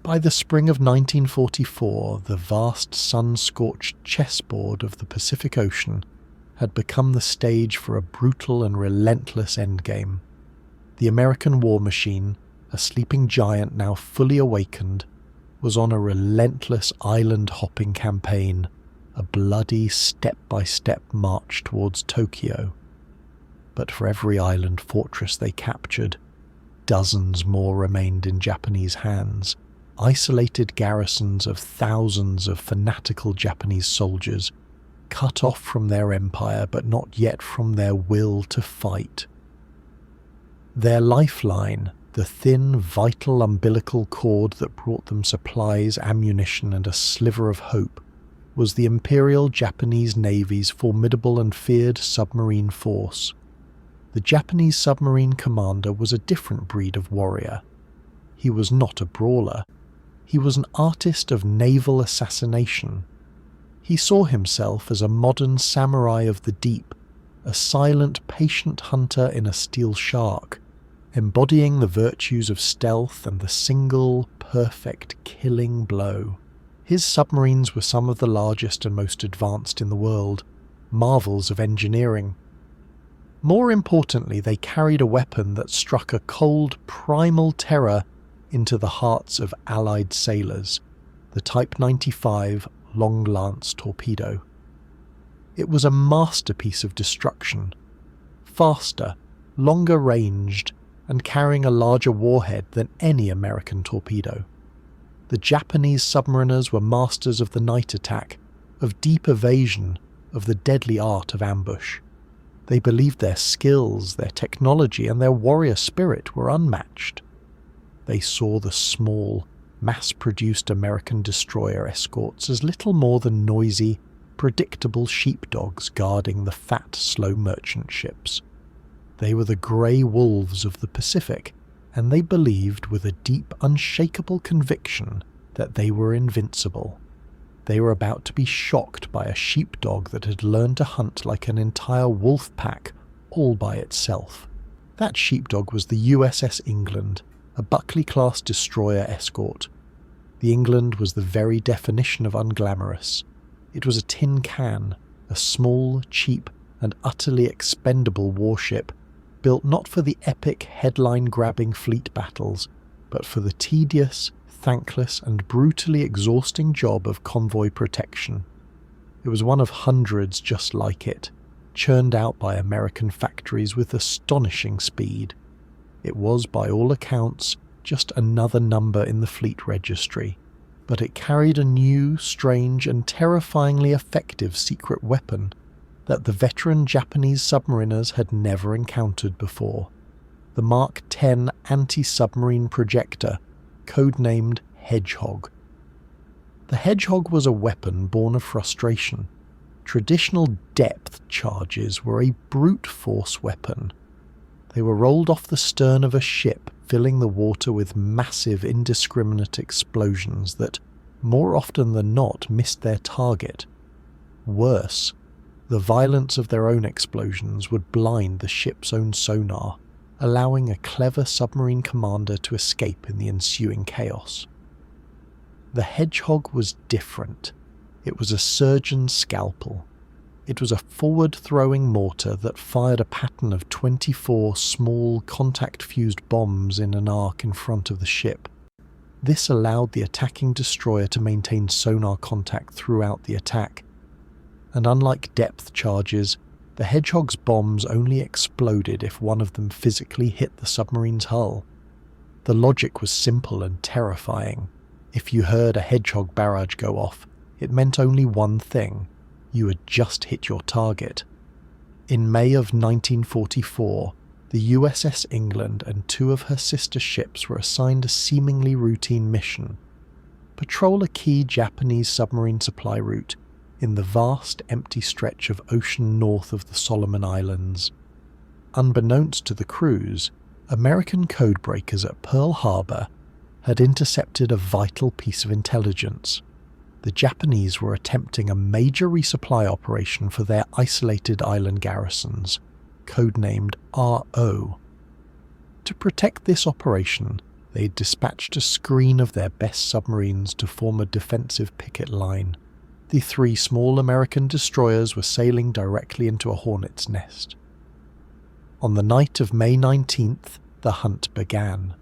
By the spring of 1944, the vast sun-scorched chessboard of the Pacific Ocean had become the stage for a brutal and relentless endgame. The American war machine, a sleeping giant now fully awakened, was on a relentless island-hopping campaign, a bloody step-by-step march towards Tokyo. But for every island fortress they captured, dozens more remained in Japanese hands, isolated garrisons of thousands of fanatical Japanese soldiers, cut off from their empire but not yet from their will to fight. Their lifeline, the thin, vital umbilical cord that brought them supplies, ammunition, and a sliver of hope, was the Imperial Japanese Navy's formidable and feared submarine force. The Japanese submarine commander was a different breed of warrior. He was not a brawler. He was an artist of naval assassination. He saw himself as a modern samurai of the deep, a silent, patient hunter in a steel shark, embodying the virtues of stealth and the single, perfect, killing blow. His submarines were some of the largest and most advanced in the world, marvels of engineering. More importantly, they carried a weapon that struck a cold, primal terror into the hearts of Allied sailors, the Type 95 Long Lance torpedo. It was a masterpiece of destruction, faster, longer ranged, and carrying a larger warhead than any American torpedo. The Japanese submariners were masters of the night attack, of deep evasion, of the deadly art of ambush. They believed their skills, their technology, and their warrior spirit were unmatched. They saw the small, mass-produced American destroyer escorts as little more than noisy, predictable sheepdogs guarding the fat, slow merchant ships. They were the grey wolves of the Pacific, and they believed with a deep, unshakable conviction that they were invincible. They were about to be shocked by a sheepdog that had learned to hunt like an entire wolf pack all by itself. That sheepdog was the USS England, a Buckley-class destroyer escort. The England was the very definition of unglamorous. It was a tin can, a small, cheap, and utterly expendable warship, built not for the epic, headline-grabbing fleet battles, but for the tedious, thankless, and brutally exhausting job of convoy protection. It was one of hundreds just like it, churned out by American factories with astonishing speed. It was, by all accounts, just another number in the fleet registry, but it carried a new, strange, and terrifyingly effective secret weapon that the veteran Japanese submariners had never encountered before, the Mark 10 anti-submarine projector, codenamed Hedgehog. The Hedgehog was a weapon born of frustration. Traditional depth charges were a brute force weapon. They were rolled off the stern of a ship, filling the water with massive, indiscriminate explosions that, more often than not, missed their target. Worse, the violence of their own explosions would blind the ship's own sonar, allowing a clever submarine commander to escape in the ensuing chaos. The Hedgehog was different. It was a surgeon's scalpel. It was a forward-throwing mortar that fired a pattern of 24 small, contact-fused bombs in an arc in front of the ship. This allowed the attacking destroyer to maintain sonar contact throughout the attack. And unlike depth charges, the Hedgehog's bombs only exploded if one of them physically hit the submarine's hull. The logic was simple and terrifying. If you heard a Hedgehog barrage go off, it meant only one thing: you had just hit your target. In May of 1944, the USS England and two of her sister ships were assigned a seemingly routine mission: patrol a key Japanese submarine supply route in the vast, empty stretch of ocean north of the Solomon Islands. Unbeknownst to the crews, American codebreakers at Pearl Harbor had intercepted a vital piece of intelligence. The Japanese were attempting a major resupply operation for their isolated island garrisons, codenamed RO. To protect this operation, they'd dispatched a screen of their best submarines to form a defensive picket line. The 3 small American destroyers were sailing directly into a hornet's nest. On the night of May 19th, the hunt began.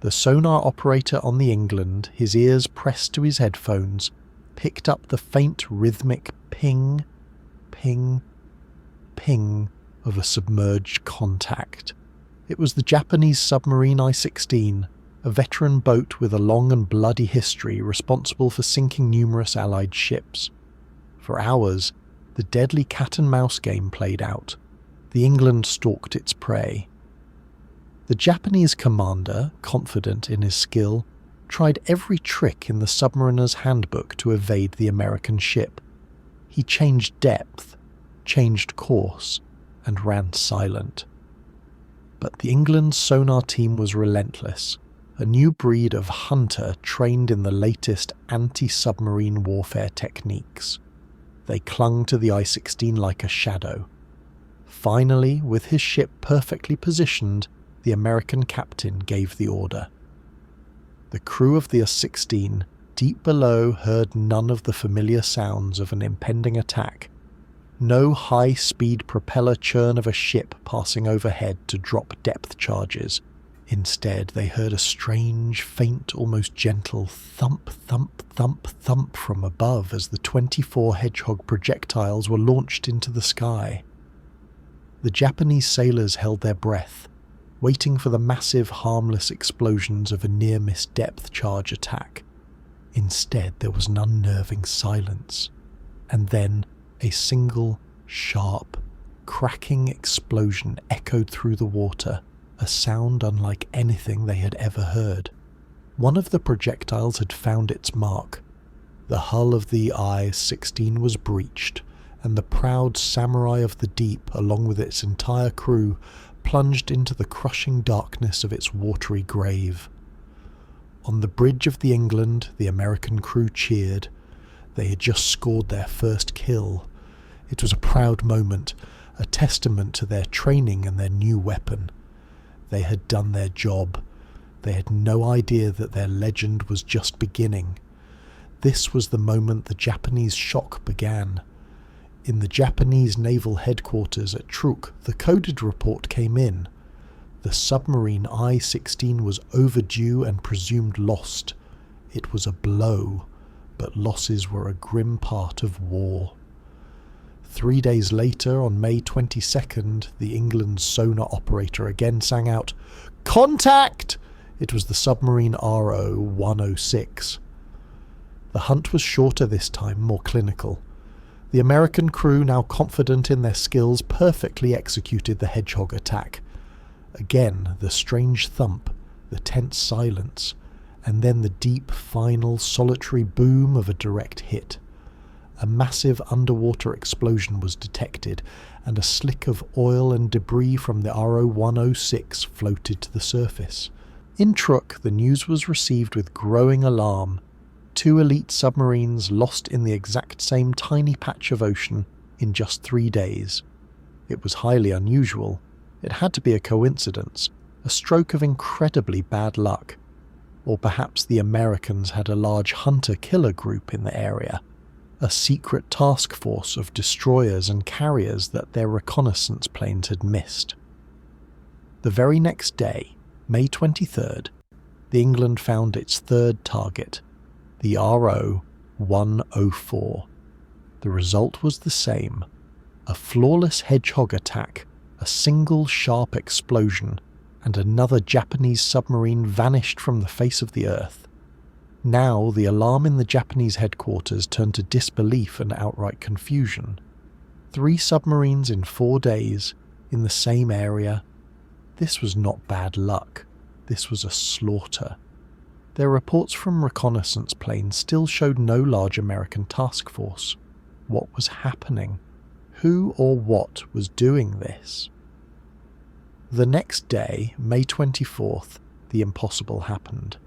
The sonar operator on the England, his ears pressed to his headphones, picked up the faint rhythmic ping, ping, ping of a submerged contact. It was the Japanese submarine I-16, a veteran boat with a long and bloody history responsible for sinking numerous Allied ships. For hours, the deadly cat-and-mouse game played out. The England stalked its prey. The Japanese commander, confident in his skill, tried every trick in the submariner's handbook to evade the American ship. He changed depth, changed course, and ran silent. But the England's sonar team was relentless, a new breed of hunter trained in the latest anti-submarine warfare techniques. They clung to the I-16 like a shadow. Finally, with his ship perfectly positioned, the American captain gave the order. The crew of the I-16, deep below, heard none of the familiar sounds of an impending attack. No high-speed propeller churn of a ship passing overhead to drop depth charges. Instead, they heard a strange, faint, almost gentle thump, thump, thump, thump from above as the 24 Hedgehog projectiles were launched into the sky. The Japanese sailors held their breath, waiting for the massive, harmless explosions of a near-miss depth charge attack. Instead, there was an unnerving silence, and then a single, sharp, cracking explosion echoed through the water, a sound unlike anything they had ever heard. One of the projectiles had found its mark. The hull of the I-16 was breached, and the proud samurai of the deep, along with its entire crew, plunged into the crushing darkness of its watery grave. On the bridge of the England, the American crew cheered. They had just scored their first kill. It was a proud moment, a testament to their training and their new weapon. They had done their job. They had no idea that their legend was just beginning. This was the moment the Japanese shock began. In the Japanese naval headquarters at Truk, the coded report came in. The submarine I-16 was overdue and presumed lost. It was a blow, but losses were a grim part of war. 3 days later, on May 22nd, the England's sonar operator again sang out, "Contact!" It was the submarine RO-106. The hunt was shorter this time, more clinical. The American crew, now confident in their skills, perfectly executed the Hedgehog attack. Again, the strange thump, the tense silence, and then the deep, final, solitary boom of a direct hit. A massive underwater explosion was detected, and a slick of oil and debris from the RO-106 floated to the surface. In Truk, the news was received with growing alarm. 2 elite submarines lost in the exact same tiny patch of ocean in just 3 days. It was highly unusual. It had to be a coincidence, a stroke of incredibly bad luck. Or perhaps the Americans had a large hunter-killer group in the area, a secret task force of destroyers and carriers that their reconnaissance planes had missed. The very next day, May 23rd, the England found its third target, the RO-104. The result was the same, a flawless Hedgehog attack, a single sharp explosion, and another Japanese submarine vanished from the face of the earth. Now the alarm in the Japanese headquarters turned to disbelief and outright confusion. 3 submarines in 4 days, in the same area. This was not bad luck. This was a slaughter. Their reports from reconnaissance planes still showed no large American task force. What was happening? Who or what was doing this? The next day, May 24th, the impossible happened.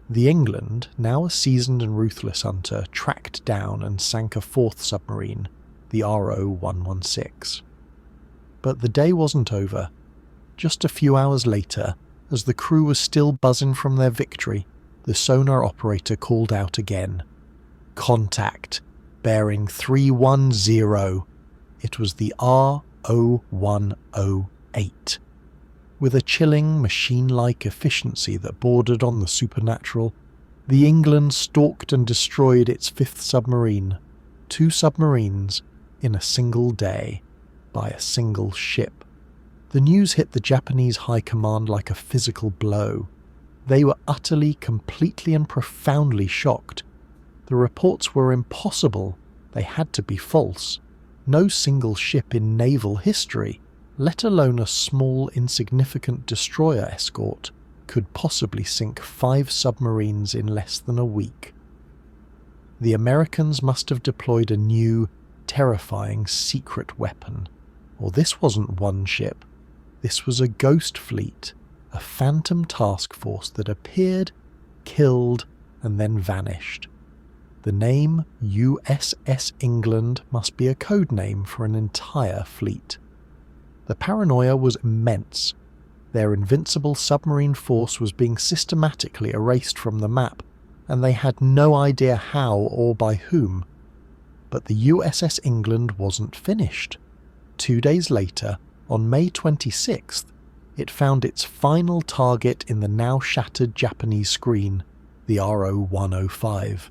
The England, now a seasoned and ruthless hunter, tracked down and sank a 4th submarine, the RO-116. But the day wasn't over. Just a few hours later, As the crew was still buzzing from their victory, the sonar operator called out again. "Contact, bearing 310. It was the R0108. With a chilling, machine-like efficiency that bordered on the supernatural, the England stalked and destroyed its 5th submarine, 2 submarines, in a single day, by a single ship. The news hit the Japanese high command like a physical blow. They were utterly, completely and profoundly shocked. The reports were impossible. They had to be false. No single ship in naval history, let alone a small, insignificant destroyer escort, could possibly sink 5 submarines in less than a week. The Americans must have deployed a new, terrifying secret weapon. Or this wasn't one ship. This was a ghost fleet, a phantom task force that appeared, killed, and then vanished. The name USS England must be a code name for an entire fleet. The paranoia was immense. Their invincible submarine force was being systematically erased from the map, and they had no idea how or by whom. But the USS England wasn't finished. 2 days later, on May 26th, it found its final target in the now shattered Japanese screen, the RO-105.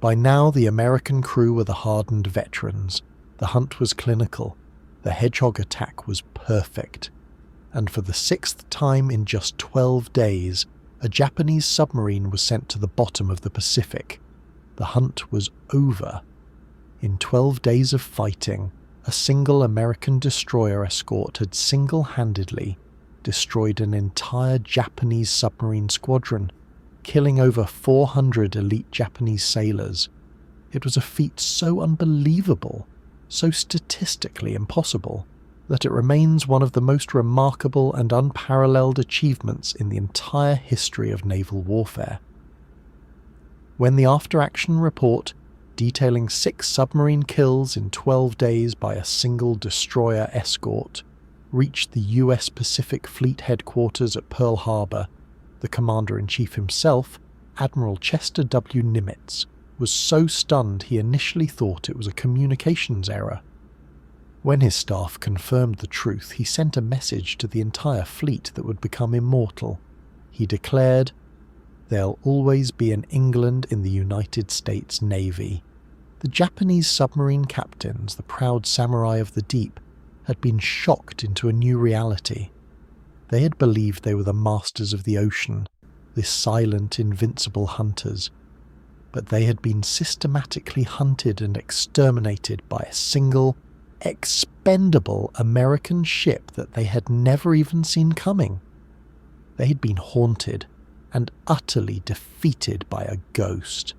By now the American crew were the hardened veterans. The hunt was clinical. The Hedgehog attack was perfect. And for the 6th time in just 12 days, a Japanese submarine was sent to the bottom of the Pacific. The hunt was over. In 12 days of fighting, a single American destroyer escort had single-handedly destroyed an entire Japanese submarine squadron, killing over 400 elite Japanese sailors. It was a feat so unbelievable, so statistically impossible, that it remains one of the most remarkable and unparalleled achievements in the entire history of naval warfare. When the after-action report, detailing 6 submarine kills in 12 days by a single destroyer escort, reached the US Pacific Fleet headquarters at Pearl Harbor, the Commander-in-Chief himself, Admiral Chester W. Nimitz, was so stunned he initially thought it was a communications error. When his staff confirmed the truth, he sent a message to the entire fleet that would become immortal. He declared, "There'll always be an England in the United States Navy." The Japanese submarine captains, the proud samurai of the deep, had been shocked into a new reality. They had believed they were the masters of the ocean, the silent, invincible hunters. But they had been systematically hunted and exterminated by a single, expendable American ship that they had never even seen coming. They had been haunted and utterly defeated by a ghost.